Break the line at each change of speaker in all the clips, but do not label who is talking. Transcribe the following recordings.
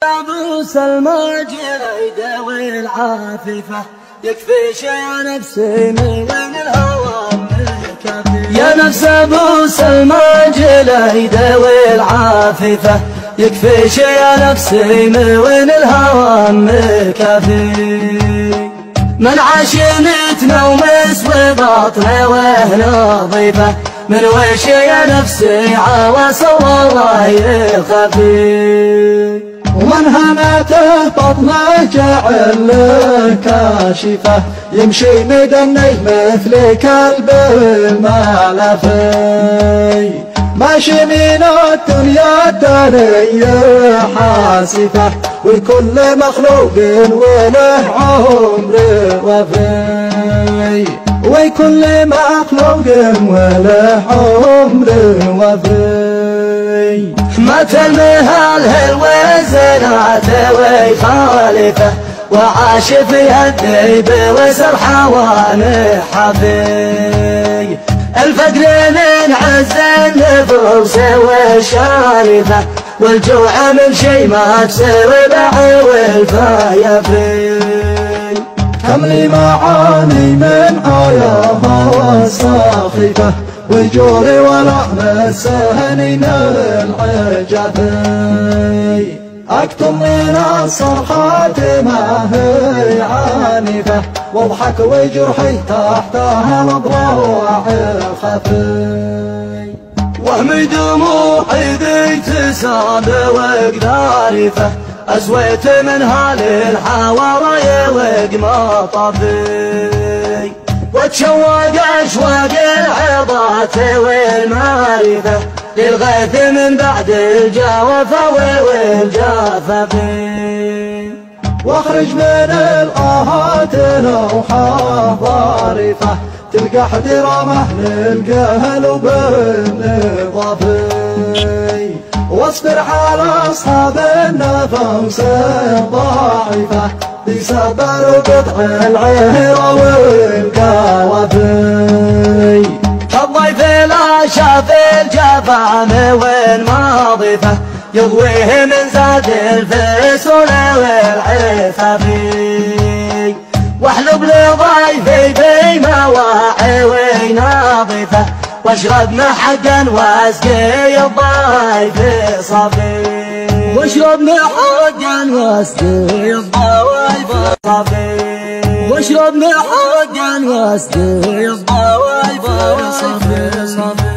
أبو سلمى جريدة والعاففة يكفي شي نفسي من الهوى مكفي. يا نفس أبو سلمى جريدة والعاففة يكفي شي نفسي من الهوى مكفي. من عشمتنا ومس وباطنه وهنا ضيفه من وش يا نفسي عواص والله يخفي.
ومن هنته بطنه جعل له كاشفه يمشي مدني مثل كلب المعلفي. ماشي من الدنيا الدنيا حاسفه وكل مخلوق وله عمر وفي. وكل مخلوق وله عمر وفي.
مات المهال الوزنات ويخالفه وعاش في الديب وسر حواني حفي. الفقر من عز النفوس والشارفه والجوع من شي ما تصير بعي والفايفي.
كم لي معاني من آياها الساخفة وجوري ولا مسهنين العجفي. أكتم من الصرخات ما هي عنيفة واضحك وجرحي تحتها الضراع الخفي.
وهم دموعي ذي تسال وقدارفه أسويت منها للحواري وقما طفي. وتشوق أشواق العظات والمعرفة للغيث من بعد الجوفة والجاففي.
واخرج من الآهات نوحة ظارفة تلقى احترامه للجهل وبالنظافي. واصبر على أصحاب النفوس الضعيفة بيصبر قطع العهر والقوافي.
كالضيف لا شاف الجفا والماضفة يضويه من زاد الفسول والعفافي. واحلب لضيفي بمواعي وناظفة واشرب محقا واسقي الضيف صافي. واشرب محقا واسقي الضيف صافي. واشرب محقا واسقي الضيف صافي.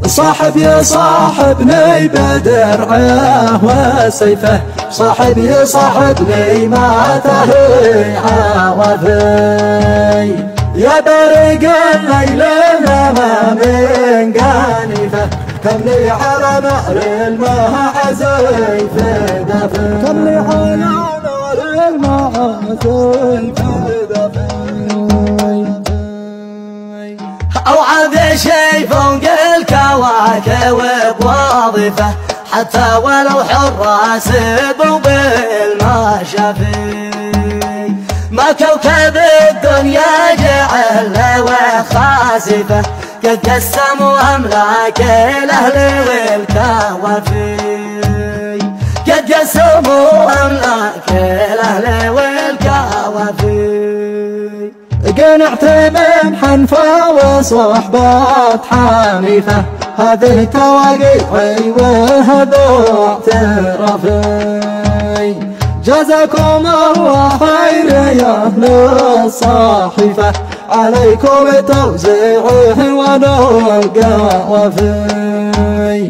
صاحب يصاحبني بدرعه وسيفه صاحب يصاحبني ما تهي عوافي. يا برق الليل ما من قانفه كم لي على نار الماء عزيف دفن.
كم لي على نار الماء عزيف دفن. أوعى شي فوق الكواكب واضفة حتى ولو حراس بالمشافي. ما كوكب الدنيا جعل وخاسفة قد قسموا أملاك الأهل والكوافي. قد قسموا أملاك الأهل والكوافي.
قنعت من حنفة وصحبات حنيفة هذه تواقيعي وهذا اعترافي. جزاكم الله خير يا أهل الصحيفة عليكم توزيعه ونلقى وفي.